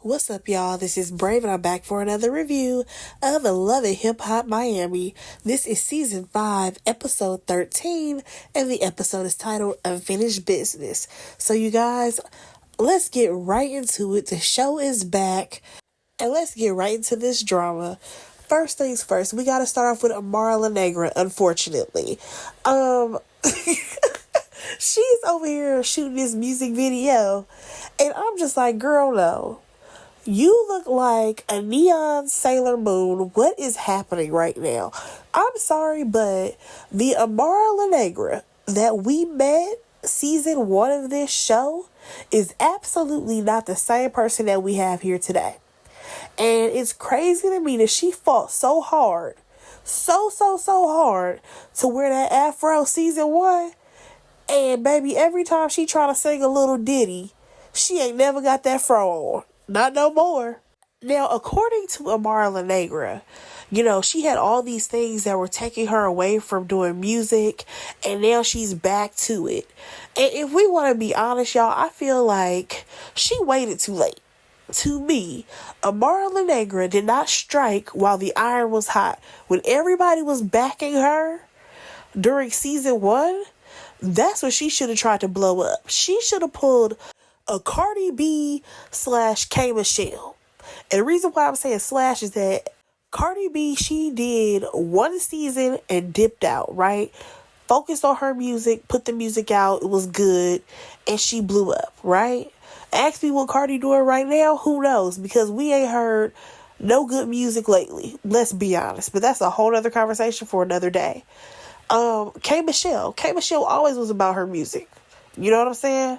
What's up, y'all? This is Brave, and I'm back for another review of Love and Hip Hop Miami. This is season 5, episode 13, and the episode is titled Unfinished Business. So, you guys, let's get right into it. The show is back, and let's get right into this drama. First things first, we gotta start off with Amara La Negra, unfortunately. She's over here shooting this music video, and I'm just like, girl, no. You look like a neon Sailor Moon. What is happening right now? I'm sorry, but the Amara La Negra that we met season 1 of this show is absolutely not the same person that we have here today. And it's crazy to me that she fought so hard, so hard to wear that afro season 1. And baby, every time she try to sing a little ditty, she ain't never got that fro on. Not no more. Now, according to Amara La Negra, she had all these things that were taking her away from doing music, and now she's back to it. And if we want to be honest, y'all, I feel like she waited too late. To me, Amara La Negra did not strike while the iron was hot. When everybody was backing her during season 1, that's when she should have tried to blow up. She should have pulled a Cardi B / K Michelle. And the reason why I'm saying slash is that Cardi B, she did 1 season and dipped out, right? Focused on her music, put the music out, it was good, and she blew up, right? Ask me what Cardi doing right now, who knows? Because we ain't heard no good music lately, let's be honest. But that's a whole other conversation for another day. K Michelle always was about her music. You know what I'm saying?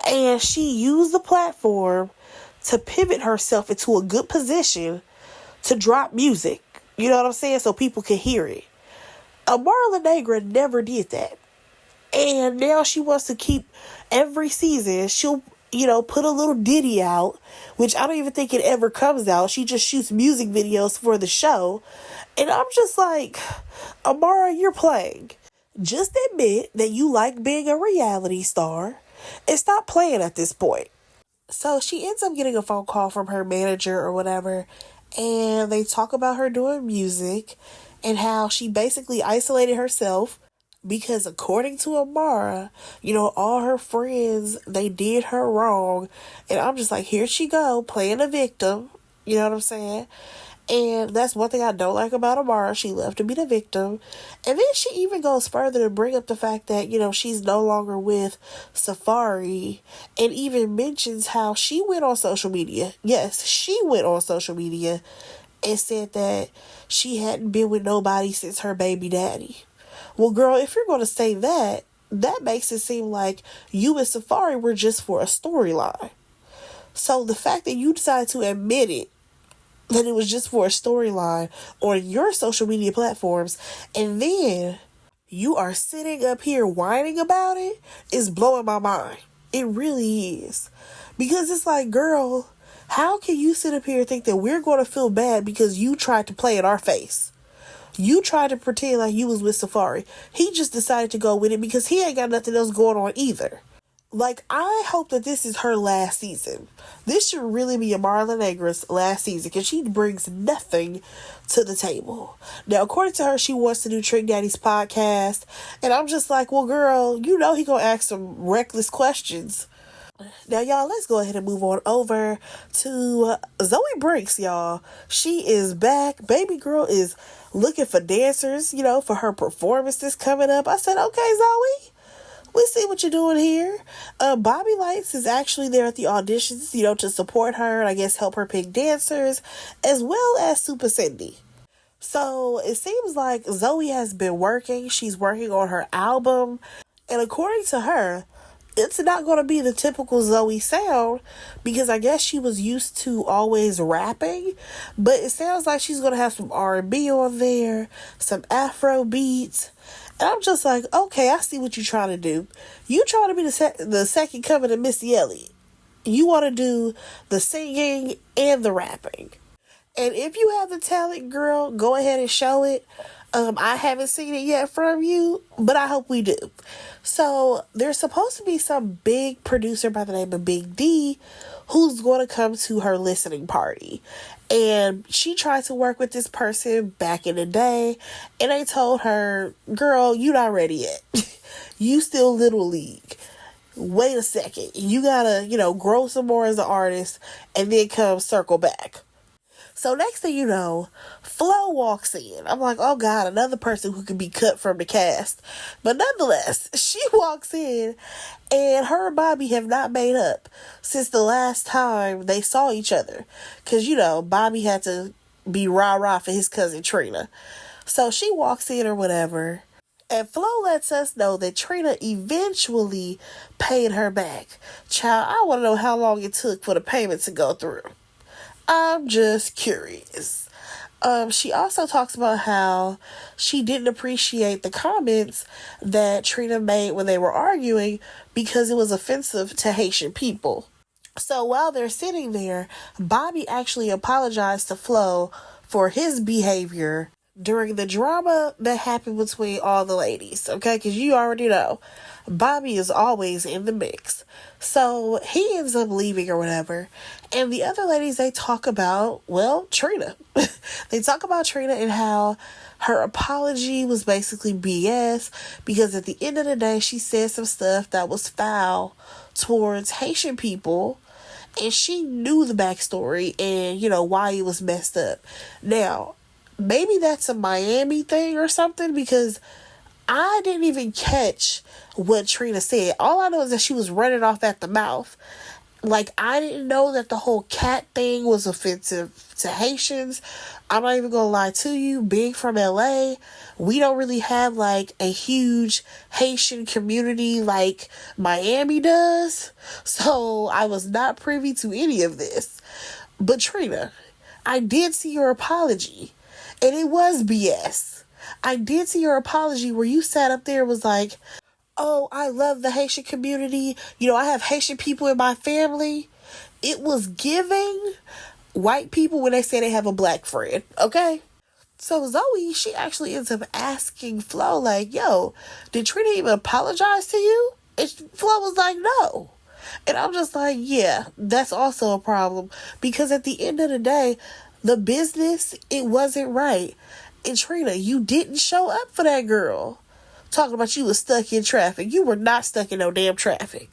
And she used the platform to pivot herself into a good position to drop music. You know what I'm saying? So people can hear it. Amara La Negra never did that. And now she wants to keep every season. She'll, put a little ditty out, which I don't even think it ever comes out. She just shoots music videos for the show. And I'm just like, Amara, you're playing. Just admit that you like being a reality star and stop playing at this point. So she ends up getting a phone call from her manager or whatever, and they talk about her doing music and how she basically isolated herself because according to Amara, all her friends, they did her wrong. And I'm just like, here she go, playing a victim. You know what I'm saying? And that's one thing I don't like about Amara. She loved to be the victim. And then she even goes further to bring up the fact that, she's no longer with Safaree. And even mentions how she went on social media. Yes, she went on social media and said that she hadn't been with nobody since her baby daddy. Well, girl, if you're going to say that, that makes it seem like you and Safaree were just for a storyline. So the fact that you decided to admit it, that it was just for a storyline on your social media platforms, and then you are sitting up here whining about it, is blowing my mind. It really is. Because it's like, girl, how can you sit up here and think that we're going to feel bad because you tried to play in our face? You tried to pretend like you was with Safaree. He just decided to go with it because he ain't got nothing else going on either. Like, I hope that this is her last season. This should really be Amara La Negra's last season because she brings nothing to the table. Now, according to her, she wants to do Trick Daddy's podcast. And I'm just like, well, girl, he gonna ask some reckless questions. Now, y'all, let's go ahead and move on over to Zoe Briggs, y'all. She is back. Baby girl is looking for dancers, for her performances coming up. I said, okay, Zoe, we see what you're doing here. Bobby Lights is actually there at the auditions, to support her and I guess help her pick dancers, as well as Super Cindy. So it seems like Zoe has been working. She's working on her album. And according to her, it's not going to be the typical Zoe sound because I guess she was used to always rapping. But it sounds like she's going to have some R&B on there, some Afro beats. And I'm just like, okay, I see what you're trying to do. You trying to be the second coming of Missy Elliott. You want to do the singing and the rapping. And if you have the talent, girl, go ahead and show it. I haven't seen it yet from you, but I hope we do. So there's supposed to be some big producer by the name of Big D who's going to come to her listening party. And she tried to work with this person back in the day, and they told her, girl, you not ready yet. You still little league. Wait a second. You gotta, grow some more as an artist and then come circle back. So next thing you know, Flo walks in. I'm like, oh God, another person who could be cut from the cast. But nonetheless, she walks in and her and Bobby have not made up since the last time they saw each other. Because, Bobby had to be rah-rah for his cousin Trina. So she walks in or whatever. And Flo lets us know that Trina eventually paid her back. Child, I want to know how long it took for the payment to go through. I'm just curious. She also talks about how she didn't appreciate the comments that Trina made when they were arguing because it was offensive to Haitian people. So while they're sitting there, Bobby actually apologized to Flo for his behavior during the drama that happened between all the ladies, okay? Because you already know, Bobby is always in the mix. So he ends up leaving or whatever. And the other ladies, they talk about, Trina. They talk about Trina and how her apology was basically BS because at the end of the day, she said some stuff that was foul towards Haitian people. And she knew the backstory and, why it was messed up. Now, maybe that's a Miami thing or something because I didn't even catch what Trina said. All I know is that she was running off at the mouth. Like, I didn't know that the whole cat thing was offensive to Haitians. I'm not even gonna lie to you. Being from LA, we don't really have like a huge Haitian community like Miami does. So I was not privy to any of this. But Trina, I did see your apology. And it was BS. I did see your apology where you sat up there and was like, oh, I love the Haitian community. I have Haitian people in my family. It was giving white people when they say they have a black friend, okay? So Zoe, she actually ends up asking Flo, like, yo, did Trina even apologize to you? And Flo was like, no. And I'm just like, yeah, that's also a problem. Because at the end of the day, the business, it wasn't right. And Trina, you didn't show up for that girl. Talking about you was stuck in traffic. You were not stuck in no damn traffic.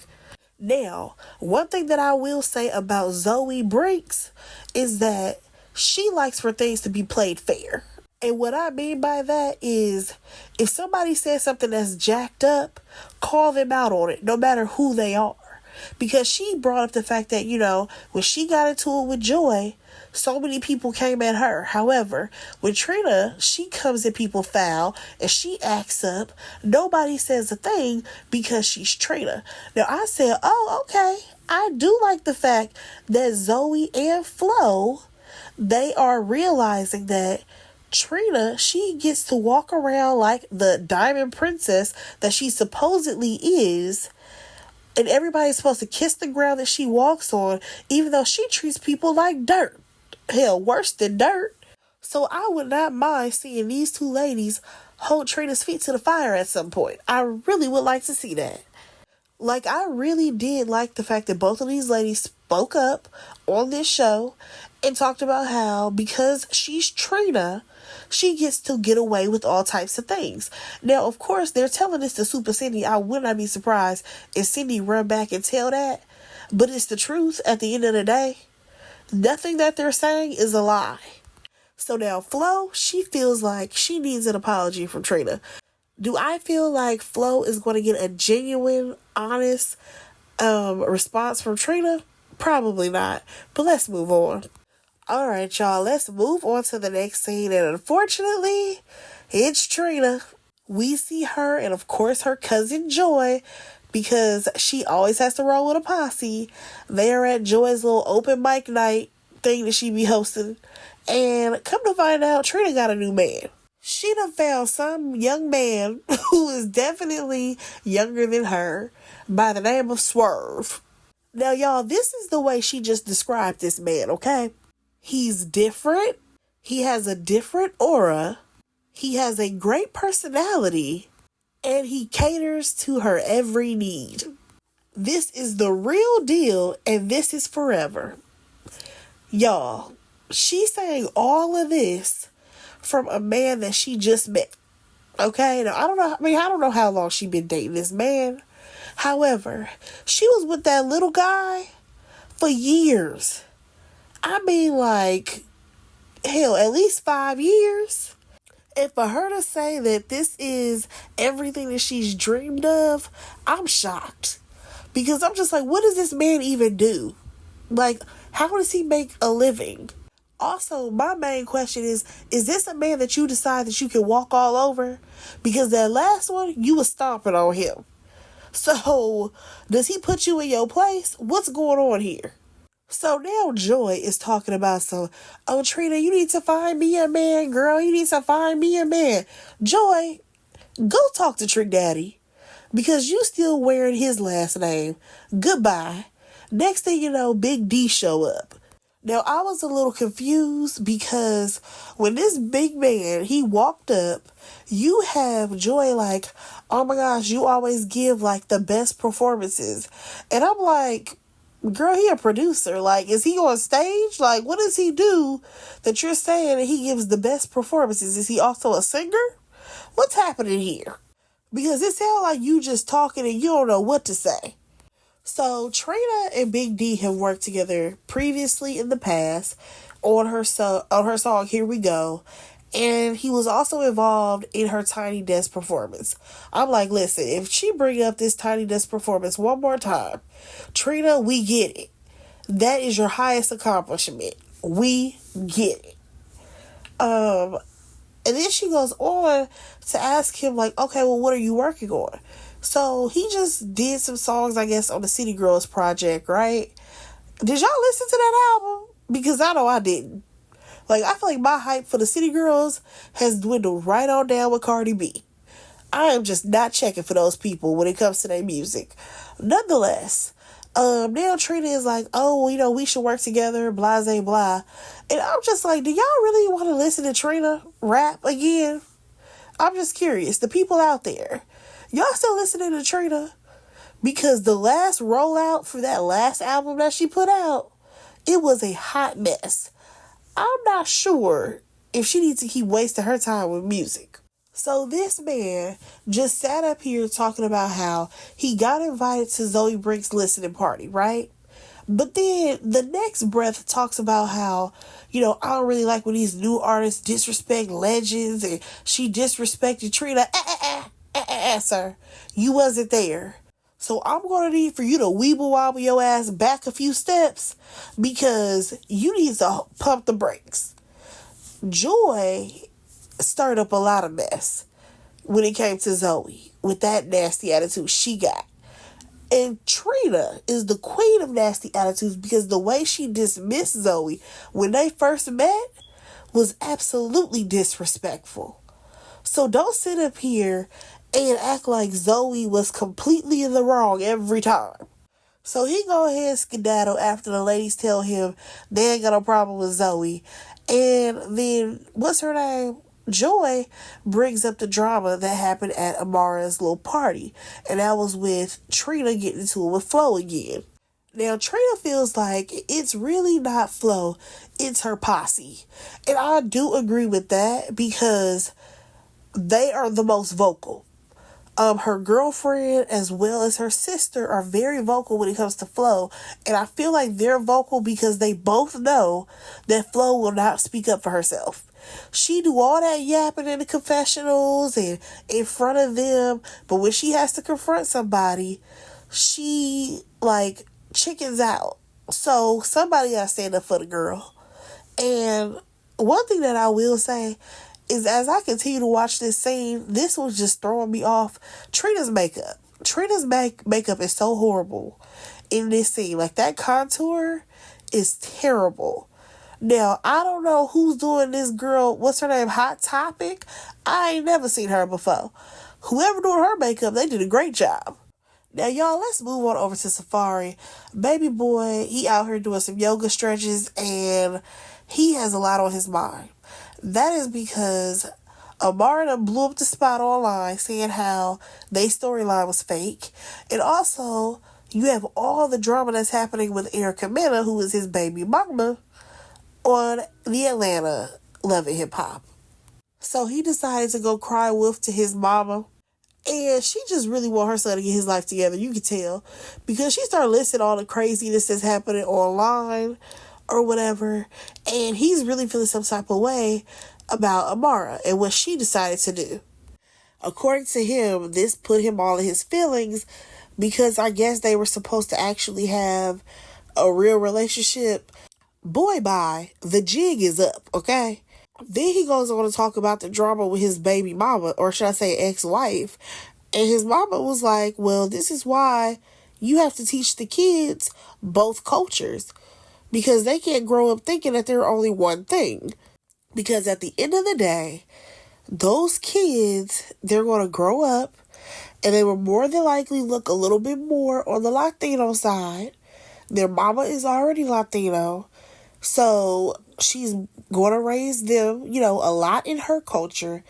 Now, one thing that I will say about Zoe Brinks is that she likes for things to be played fair. And what I mean by that is if somebody says something that's jacked up, call them out on it, no matter who they are. Because she brought up the fact that, when she got into it with Joy, so many people came at her. However, with Trina, she comes at people foul and she acts up. Nobody says a thing because she's Trina. Now, I said, oh, okay. I do like the fact that Zoe and Flo, they are realizing that Trina, she gets to walk around like the diamond princess that she supposedly is. And everybody's supposed to kiss the ground that she walks on, even though she treats people like dirt. Hell, worse than dirt. So I would not mind seeing these two ladies hold Trina's feet to the fire at some point. I really would like to see that. Like, I really did like the fact that both of these ladies spoke up on this show and talked about how, because she's Trina, she gets to get away with all types of things. Now, of course, they're telling this to Super Cindy. I would not be surprised if Cindy run back and tell that. But it's the truth at the end of the day. Nothing that they're saying is a lie. So now Flo, she feels like she needs an apology from Trina. Do I feel like Flo is going to get a genuine, honest response from Trina? Probably not. But let's move on. All right, y'all. Let's move on to the next scene. And unfortunately, it's Trina. We see her and, of course, her cousin Joy, because she always has to roll with a posse. They are at Joy's little open mic night thing that she be hosting. And come to find out, Trina got a new man. She done found some young man who is definitely younger than her by the name of Swerve. Now, y'all, this is the way she just described this man, okay? He's different. He has a different aura. He has a great personality. And he caters to her every need. This is the real deal, and this is forever. Y'all, she's saying all of this from a man that she just met. Okay? Now, I don't know how long she been dating this man. However, she was with that little guy for years. I mean, like, hell, at least 5 years. And for her to say that this is everything that she's dreamed of, I'm shocked. Because I'm just like, what does this man even do? Like, how does he make a living? Also, my main question is this a man that you decide that you can walk all over? Because that last one, you was stomping on him. So, does he put you in your place? What's going on here? So now Joy is talking about oh, Trina, you need to find me a man, girl. You need to find me a man. Joy, go talk to Trick Daddy. Because you still wearing his last name. Goodbye. Next thing you know, Big D show up. Now, I was a little confused because when this big man, he walked up, you have Joy like, oh my gosh, you always give like the best performances. And I'm like, girl, he a producer. Like, is he on stage? Like, what does he do that you're saying that he gives the best performances? Is he also a singer? What's happening here? Because it sounds like you just talking and you don't know what to say. So Trina and Big D have worked together previously in the past on her song Here We Go. And he was also involved in her Tiny Desk performance. I'm like, listen, if she bring up this Tiny Desk performance one more time, Trina, we get it. That is your highest accomplishment. We get it. And then she goes on to ask him, like, okay, well, what are you working on? So he just did some songs, I guess, on the City Girls project, right? Did y'all listen to that album? Because I know I didn't. Like, I feel like my hype for the City Girls has dwindled right on down with Cardi B. I am just not checking for those people when it comes to their music. Nonetheless, now Trina is like, oh, well, you know, we should work together, blah, blah, blah. And I'm just like, do y'all really want to listen to Trina rap again? I'm just curious. The people out there, y'all still listening to Trina? Because the last rollout for that last album that she put out, it was a hot mess. I'm not sure if she needs to keep wasting her time with music. So this man just sat up here talking about how he got invited to Zoe Brink's listening party, right? But then the next breath talks about how, you know, I don't really like when these new artists disrespect legends and she disrespected Trina. Sir. You wasn't there. So I'm going to need for you to weeble wobble your ass back a few steps because you need to pump the brakes. Joy stirred up a lot of mess when it came to Zoe with that nasty attitude she got. And Trina is the queen of nasty attitudes because the way she dismissed Zoe when they first met was absolutely disrespectful. So don't sit up here and act like Zoe was completely in the wrong every time. So he go ahead and skedaddle after the ladies tell him they ain't got no problem with Zoe. And then, what's her name? Joy brings up the drama that happened at Amara's little party. And that was with Trina getting into it with Flo again. Now, Trina feels like it's really not Flo, it's her posse. And I do agree with that because they are the most vocal. Her girlfriend as well as her sister are very vocal when it comes to Flo. And I feel like they're vocal because they both know that Flo will not speak up for herself. She do all that yapping in the confessionals and in front of them. But when she has to confront somebody, she, like, chickens out. So somebody gotta stand up for the girl. And one thing that I will say is as I continue to watch this scene, this was just throwing me off. Trina's makeup. Trina's makeup is so horrible in this scene. Like, that contour is terrible. Now, I don't know who's doing this girl. What's her name? Hot Topic? I ain't never seen her before. Whoever doing her makeup, they did a great job. Now, y'all, let's move on over to Safari. Baby boy, he out here doing some yoga stretches, and he has a lot on his mind. That is because Amara blew up the spot online saying how their storyline was fake. And also, you have all the drama that's happening with Erica Mena, who is his baby mama, on the Atlanta Love and Hip Hop. So he decided to go cry wolf to his mama. And she just really want her son to get his life together. You can tell. Because she started listing all the craziness that's happening online or whatever. And he's really feeling some type of way about Amara and what she decided to do. According to him, this put him all in his feelings because I guess they were supposed to actually have a real relationship. Boy, bye. The jig is up, okay? Then he goes on to talk about the drama with his baby mama, or should I say ex-wife. And his mama was like, well, this is why you have to teach the kids both cultures. Because they can't grow up thinking that they're only one thing. Because at the end of the day, those kids, they're going to grow up and they will more than likely look a little bit more on the Latino side. Their mama is already Latino. So she's going to raise them, a lot in her culture.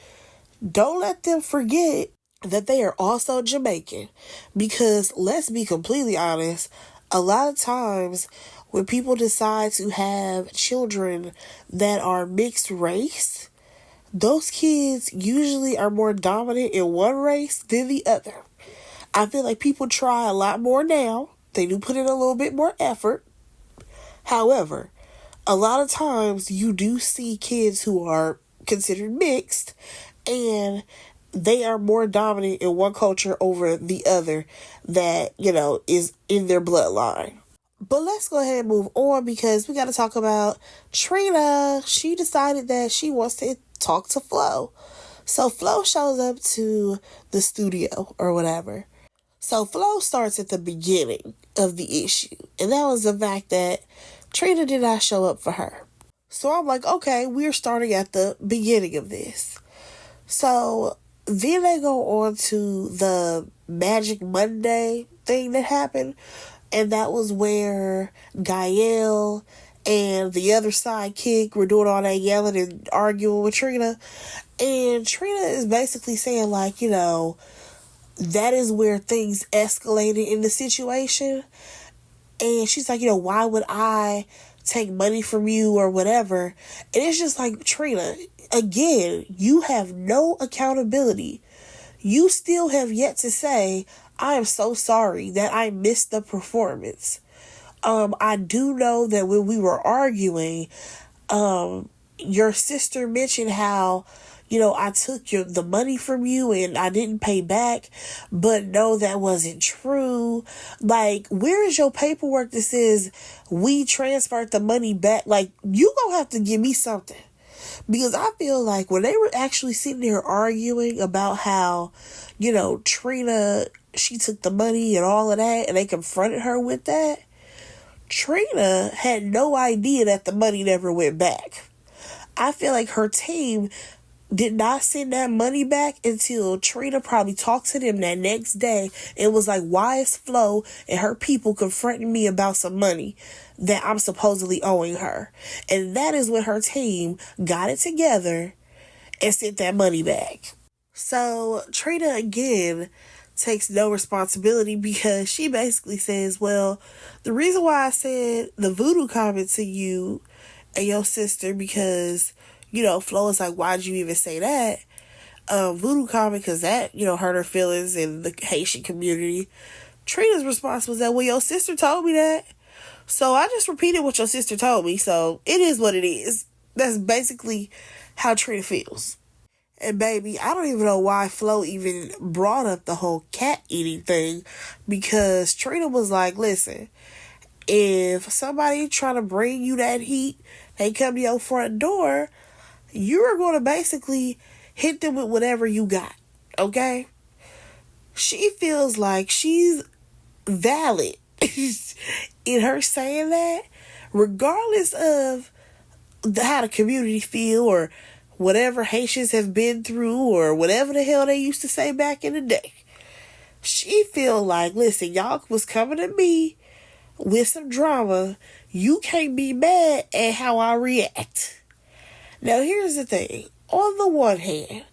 Don't let them forget that they are also Jamaican. Because let's be completely honest, a lot of times when people decide to have children that are mixed race, those kids usually are more dominant in one race than the other. I feel like people try a lot more now. They do put in a little bit more effort. However, a lot of times you do see kids who are considered mixed and they are more dominant in one culture over the other that, is in their bloodline. But let's go ahead and move on because we got to talk about Trina. She decided that she wants to talk to Flo. So Flo shows up to the studio or whatever. So Flo starts at the beginning of the issue. And that was the fact that Trina did not show up for her. So I'm like, okay, we're starting at the beginning of this. So then they go on to the Magic Monday thing that happened. And that was where Gael and the other sidekick were doing all that yelling and arguing with Trina. And Trina is basically saying, like, that is where things escalated in the situation. And she's like, why would I take money from you or whatever? And it's just like, Trina, again, you have no accountability. You still have yet to say, I am so sorry that I missed the performance. I do know that when we were arguing, your sister mentioned how, I took the money from you and I didn't pay back, but no, that wasn't true. Like, where is your paperwork that says we transferred the money back? Like, you gonna have to give me something. Because I feel like when they were actually sitting there arguing about how, Trina, she took the money and all of that, and they confronted her with that, Trina had no idea that the money never went back. I feel like her team did not send that money back until Trina probably talked to them that next day and was like, why is Flo and her people confronting me about some money that I'm supposedly owing her? And that is when her team got it together and sent that money back. So Trina again takes no responsibility because she basically says, well, the reason why I said the voodoo comment to you and your sister, because, Flo is like, why'd you even say that? Voodoo comment, because that, hurt her feelings in the Haitian community. Trina's response was that, well, your sister told me that. So I just repeated what your sister told me. So it is what it is. That's basically how Trina feels. And baby, I don't even know why Flo even brought up the whole cat eating thing, because Trina was like, listen, if somebody trying to bring you that heat, they come to your front door, you're going to basically hit them with whatever you got, okay? She feels like she's valid in her saying that, regardless of how the community feel or whatever Haitians have been through or whatever the hell they used to say back in the day. She feel like, listen, y'all was coming to me with some drama. You can't be mad at how I react. Now, here's the thing. On the one hand,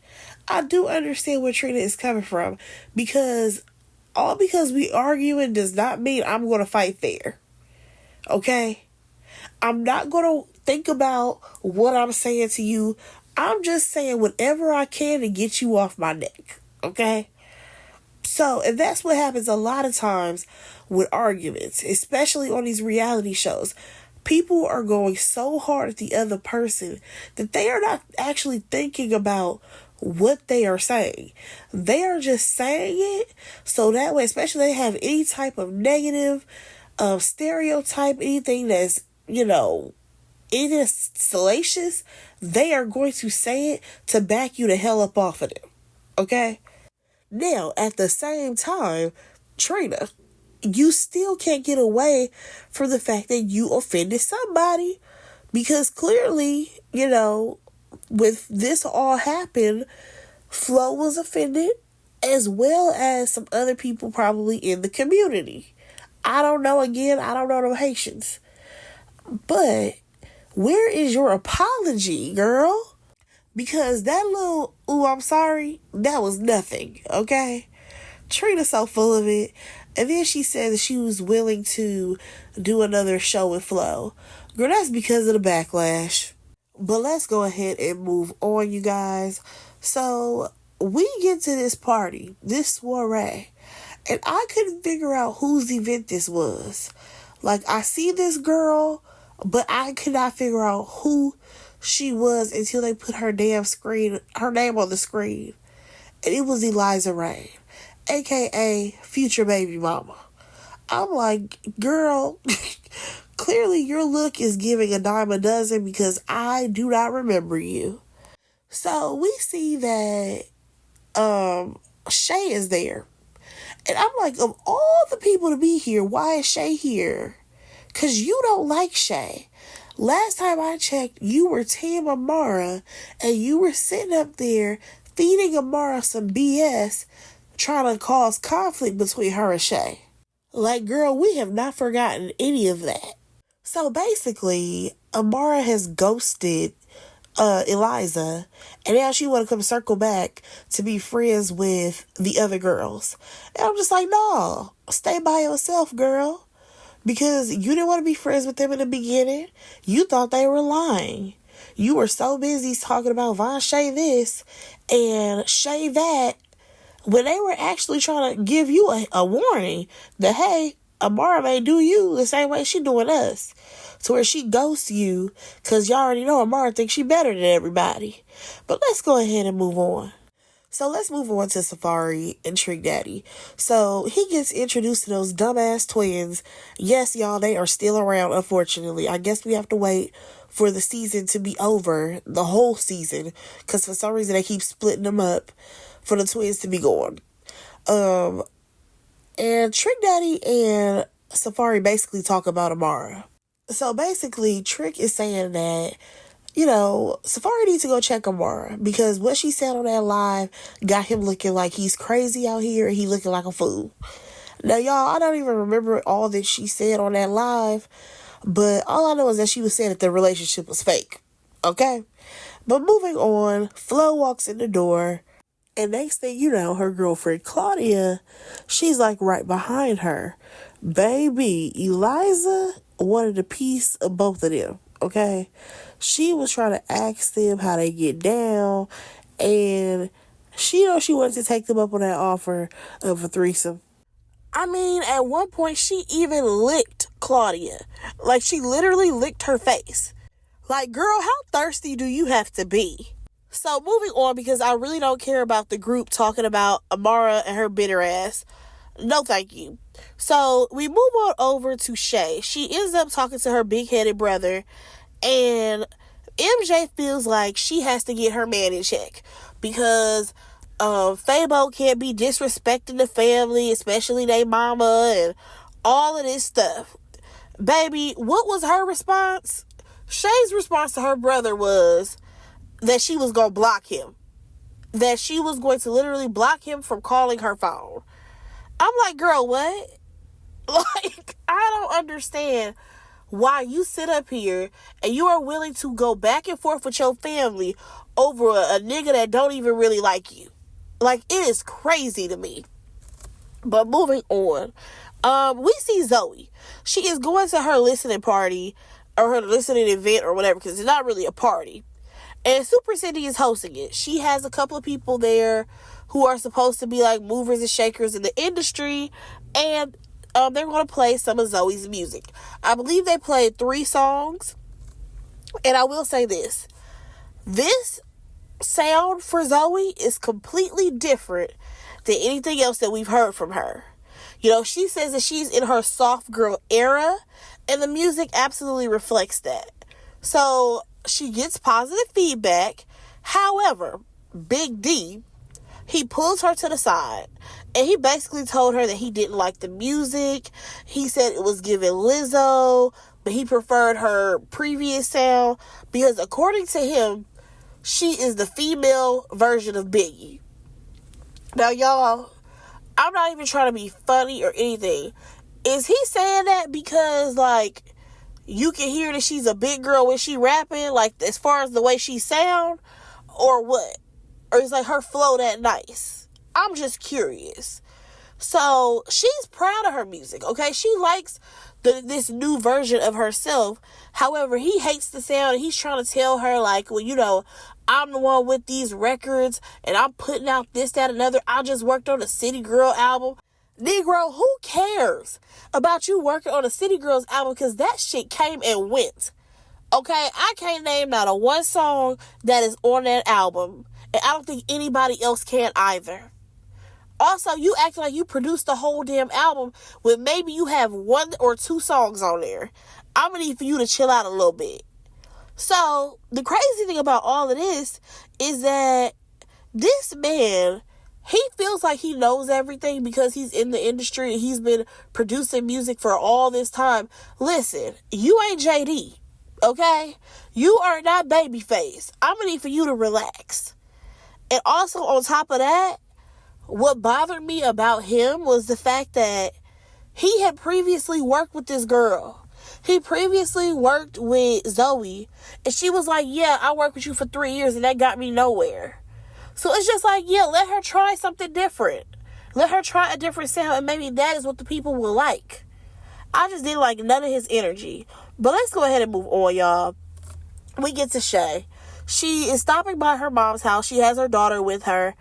I do understand where Trina is coming from, because All because we arguing does not mean I'm going to fight fair. Okay? I'm not going to think about what I'm saying to you. I'm just saying whatever I can to get you off my neck. Okay? So, and that's what happens a lot of times with arguments, especially on these reality shows. People are going so hard at the other person that they are not actually thinking about what they are saying. They are just saying it so that way, especially if they have any type of negative stereotype, anything that's, it is salacious, they are going to say it to back you the hell up off of them. Okay? Now, at the same time, Trina, you still can't get away from the fact that you offended somebody. Because clearly, with this all happened, Flo was offended, as well as some other people probably in the community. I don't know no Haitians. But where is your apology, girl? Because that little, ooh, I'm sorry, that was nothing, okay? Trina's so full of it. And then she said that she was willing to do another show with Flo. Girl, that's because of the backlash. But let's go ahead and move on, you guys. So, we get to this party, this soiree, and I couldn't figure out whose event this was. Like, I see this girl, but I could not figure out who she was until they put her name on the screen. And it was Eliza Reign, aka future baby mama. I'm like, girl, clearly your look is giving a dime a dozen because I do not remember you. So we see that Shay is there. And I'm like, of all the people to be here, why is Shay here? Because you don't like Shay. Last time I checked, you were Team Amara, and you were sitting up there feeding Amara some BS, trying to cause conflict between her and Shay. Like, girl, we have not forgotten any of that. So basically, Amara has ghosted Eliza, and now she want to come circle back to be friends with the other girls. And I'm just like, no, stay by yourself, girl. Because you didn't want to be friends with them in the beginning. You thought they were lying. You were so busy talking about Von Shay this and Shay that, when they were actually trying to give you a warning that, hey, Amara may do you the same way she doing us. To where she ghosts you because y'all already know Amara thinks she better than everybody. But let's go ahead and move on. So let's move on to Safari and Trick Daddy. So he gets introduced to those dumbass twins. Yes, y'all, they are still around, unfortunately. I guess we have to wait for the season to be over, the whole season, because for some reason they keep splitting them up for the twins to be gone. And Trick Daddy and Safari basically talk about Amara. So basically, Trick is saying that, Safari needs to go check Amara because what she said on that live got him looking like he's crazy out here and he looking like a fool. Now, y'all, I don't even remember all that she said on that live, but all I know is that she was saying that the relationship was fake. Okay? But moving on, Flo walks in the door, and next thing you know, her girlfriend Claudia, she's like right behind her. Baby, Eliza wanted a piece of both of them. Okay? She was trying to ask them how they get down, and she wanted to take them up on that offer of a threesome. I mean, at one point, she even licked Claudia. Like, she literally licked her face. Like, girl, how thirsty do you have to be? So, moving on, because I really don't care about the group talking about Amara and her bitter ass. No, thank you. So, we move on over to Shay. She ends up talking to her big-headed brother, and MJ feels like she has to get her man in check because Fabo can't be disrespecting the family, especially their mama and all of this stuff. Baby, what was her response? Shay's response to her brother was that she was going to block him. That she was going to literally block him from calling her phone. I'm like, girl, what? Like, I don't understand why you sit up here and you are willing to go back and forth with your family over a nigga that don't even really like you. Like, it is crazy to me. But moving on, we see Zoe. She is going to her listening party or her listening event or whatever, because it's not really a party. And Super Cindy is hosting it. She has a couple of people there who are supposed to be like movers and shakers in the industry, and they're going to play some of Zoe's music. I believe they played 3 songs, and I will say this sound for Zoe is completely different than anything else that we've heard from her. You know, she says that she's in her soft girl era, and the music absolutely reflects that. So she gets positive feedback. However, Big D, he pulls her to the side, and he basically told her that he didn't like the music. He said it was giving Lizzo, but he preferred her previous sound because according to him, she is the female version of Biggie. Now, y'all, I'm not even trying to be funny or anything. Is he saying that because, like, you can hear that she's a big girl when she rapping, like, as far as the way she sound, or what? Or is, like, her flow that nice? I'm just curious. So, she's proud of her music, okay? She likes this new version of herself. However, he hates the sound, and he's trying to tell her, like, well, you know, I'm the one with these records, and I'm putting out this, that, another. I just worked on a City Girl album. Negro, who cares about you working on a City Girls album? Because that shit came and went. Okay? I can't name not a one song that is on that album. And I don't think anybody else can either. Also, you act like you produced the whole damn album when maybe you have 1 or 2 songs on there. I'm going to need for you to chill out a little bit. So, the crazy thing about all of this is that this man, he feels like he knows everything because he's in the industry and he's been producing music for all this time. Listen, you ain't JD, okay? You are not Babyface. I'm going to need for you to relax. And also, on top of that, what bothered me about him was the fact that he had previously worked with this girl. He previously worked with Zoe, and she was like, yeah, I worked with you for 3 years, and that got me nowhere. So it's just like, yeah, let her try something different. Let her try a different sound, and maybe that is what the people will like. I just didn't like none of his energy. But let's go ahead and move on, y'all. We get to Shay. She is stopping by her mom's house. She has her daughter with her,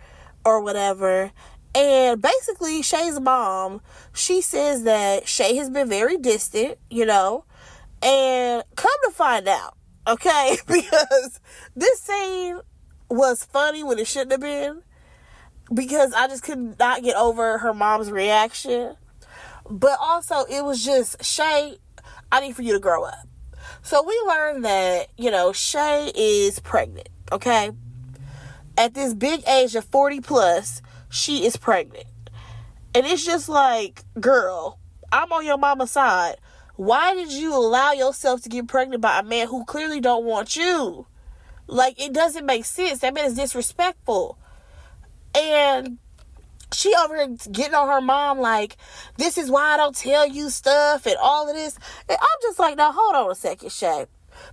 or whatever. And basically, Shay's mom, she says that Shay has been very distant, you know. And come to find out, okay, because this scene was funny when it shouldn't have been, because I just could not get over her mom's reaction. But also, it was just, Shay, I need for you to grow up. So we learned that, you know, Shay is pregnant, okay? At this big age of 40 plus, she is pregnant. And it's just like, girl, I'm on your mama's side. Why did you allow yourself to get pregnant by a man who clearly don't want you? Like, it doesn't make sense. That man is disrespectful. And she over here getting on her mom like, this is why I don't tell you stuff and all of this. And I'm just like, now hold on a second, Shay.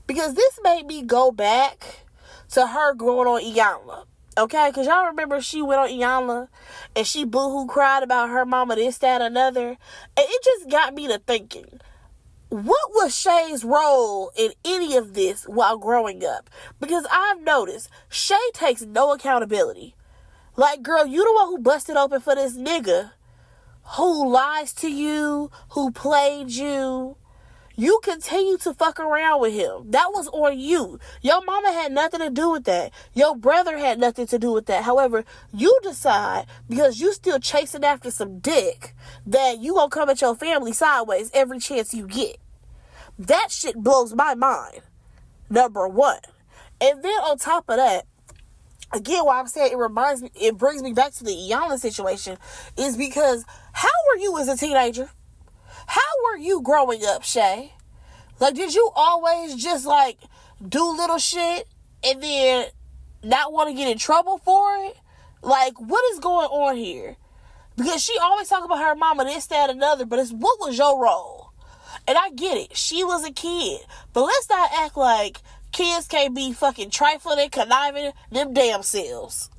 Because this made me go back to her going on Iyanla. Okay? Because y'all remember she went on Iyanla and she boo-hoo cried about her mama this, that, another. And it just got me to thinking, what was Shay's role in any of this while growing up? Because I've noticed Shay takes no accountability. Like, girl, you the one who busted open for this nigga who lies to you, who played you. You continue to fuck around with him. That was on you. Your mama had nothing to do with that. Your brother had nothing to do with that. However, you decide, because you still chasing after some dick, that you gonna come at your family sideways every chance you get. That shit blows my mind. Number one. And then on top of that, again, why I'm saying it brings me back to the Iyanla situation, is because how were you as a teenager? How were you growing up, Shay? Like, did you always just, like, do little shit and then not want to get in trouble for it? Like, what is going on here? Because she always talk about her mama this, that, another, but it's what was your role? And I get it. She was a kid. But let's not act like kids can't be fucking trifling and conniving them damn selves.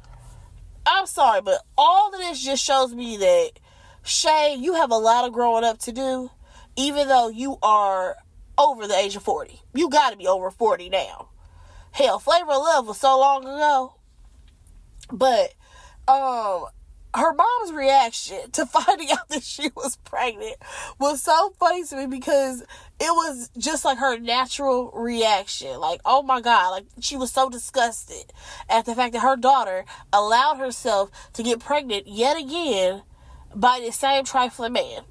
I'm sorry, but all of this just shows me that Shay, you have a lot of growing up to do, even though you are over the age of 40. You got to be over 40 now. Hell, Flavor of Love was so long ago. But, her mom's reaction to finding out that she was pregnant was so funny to me, because it was just like her natural reaction. Like, oh my God, like she was so disgusted at the fact that her daughter allowed herself to get pregnant yet again by the same trifling man.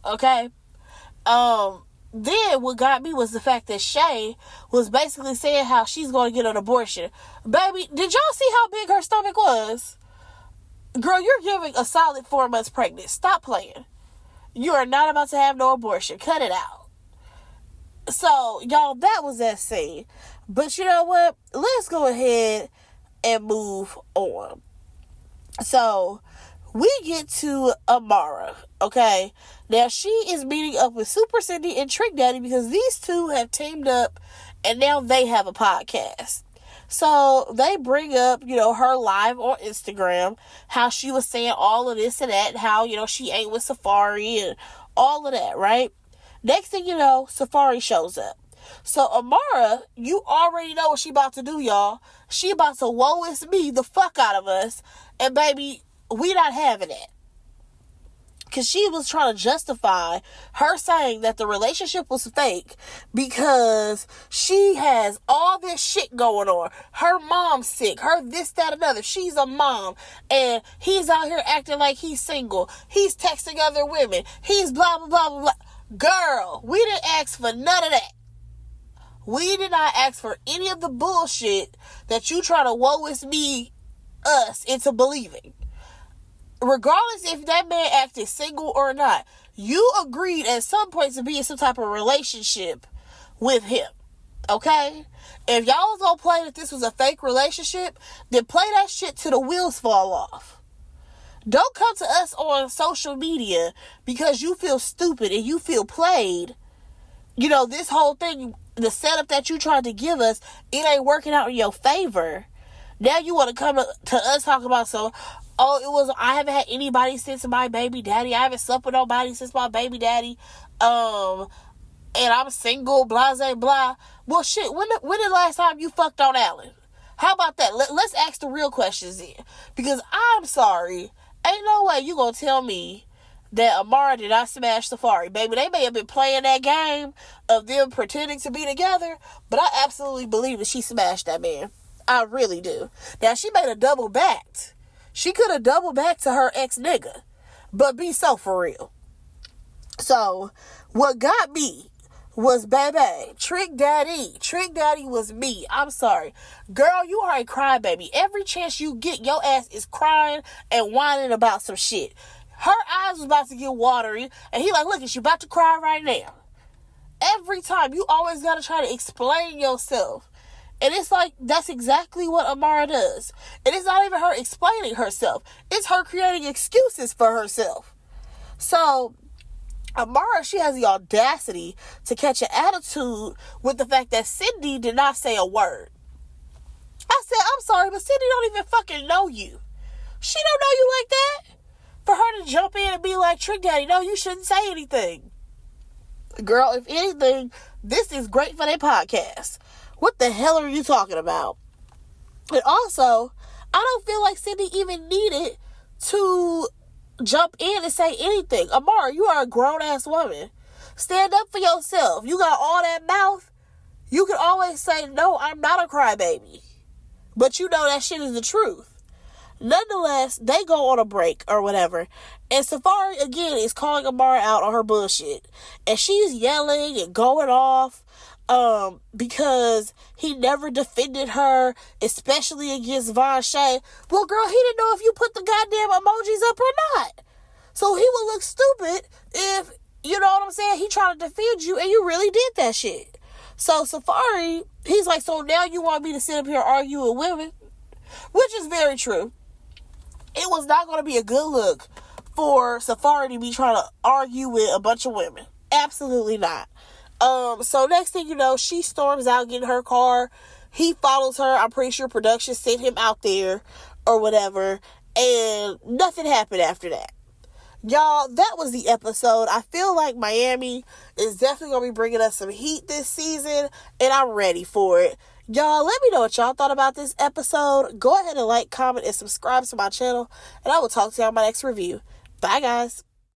Okay? Then what got me was the fact that Shay was basically saying how she's going to get an abortion. Baby, did y'all see how big her stomach was? Girl, you're giving a solid 4 months pregnant. Stop playing. You are not about to have no abortion. Cut it out. So, y'all, that was that scene. But you know what? Let's go ahead and move on. So, we get to Amara, okay? Now, she is meeting up with Super Cindy and Trick Daddy because these two have teamed up and now they have a podcast. So they bring up, her live on Instagram, how she was saying all of this and that, how, she ain't with Safari and all of that, right? Next thing you know, Safari shows up. So Amara, you already know what she about to do, y'all. She about to woe is me the fuck out of us. And baby, we not having it. Because she was trying to justify her saying that the relationship was fake because she has all this shit going on. Her mom's sick. Her this, that, another. She's a mom. And he's out here acting like he's single. He's texting other women. He's blah, blah, blah, blah, blah. Girl, we didn't ask for none of that. We did not ask for any of the bullshit that you try to woe is me us into believing. Regardless if that man acted single or not, you agreed at some point to be in some type of relationship with him. Okay? If y'all was gonna play that this was a fake relationship, then play that shit till the wheels fall off. Don't come to us on social media because you feel stupid and you feel played. This whole thing, the setup that you tried to give us, it ain't working out in your favor. Now you want to come to us talking about I haven't had anybody since my baby daddy. I haven't slept with nobody since my baby daddy. And I'm single, blah, blah, blah. Well, shit, when the last time you fucked on Alan? How about that? Let's ask the real questions then. Because I'm sorry, ain't no way you gonna tell me that Amara did not smash Safari. Baby, they may have been playing that game of them pretending to be together, but I absolutely believe that she smashed that man. I really do. Now, she made a double backed. She could have double back to her ex-nigga. But be so for real. So, what got me was, baby, Trick Daddy. Trick Daddy was me. I'm sorry. Girl, you are a crybaby. Every chance you get, your ass is crying and whining about some shit. Her eyes was about to get watery. And he like, look, is you about to cry right now? Every time, you always got to try to explain yourself. And it's like, that's exactly what Amara does. And it's not even her explaining herself. It's her creating excuses for herself. So, Amara, she has the audacity to catch an attitude with the fact that Cindy did not say a word. I said, I'm sorry, but Cindy don't even fucking know you. She don't know you like that. For her to jump in and be like, Trick Daddy, no, you shouldn't say anything. Girl, if anything, this is great for their podcast. What the hell are you talking about? And also, I don't feel like Cindy even needed to jump in and say anything. Amara, you are a grown-ass woman. Stand up for yourself. You got all that mouth. You can always say, no, I'm not a crybaby. But you know that shit is the truth. Nonetheless, they go on a break or whatever. And Safari, again, is calling Amara out on her bullshit. And she's yelling and going off. Because he never defended her, especially against Von Shay. Well, girl, he didn't know if you put the goddamn emojis up or not. So he would look stupid if, you know what I'm saying, he tried to defend you and you really did that shit. So Safari, he's like, so now you want me to sit up here arguing with women? Which is very true. It was not going to be a good look for Safari to be trying to argue with a bunch of women. Absolutely not. So next thing you know, she storms out getting her car. He follows her. I'm pretty sure production sent him out there or whatever. And nothing happened after that. Y'all, that was the episode. I feel like Miami is definitely going to be bringing us some heat this season, and I'm ready for it. Y'all, let me know what y'all thought about this episode. Go ahead and like, comment, and subscribe to my channel, and I will talk to y'all in my next review. Bye, guys.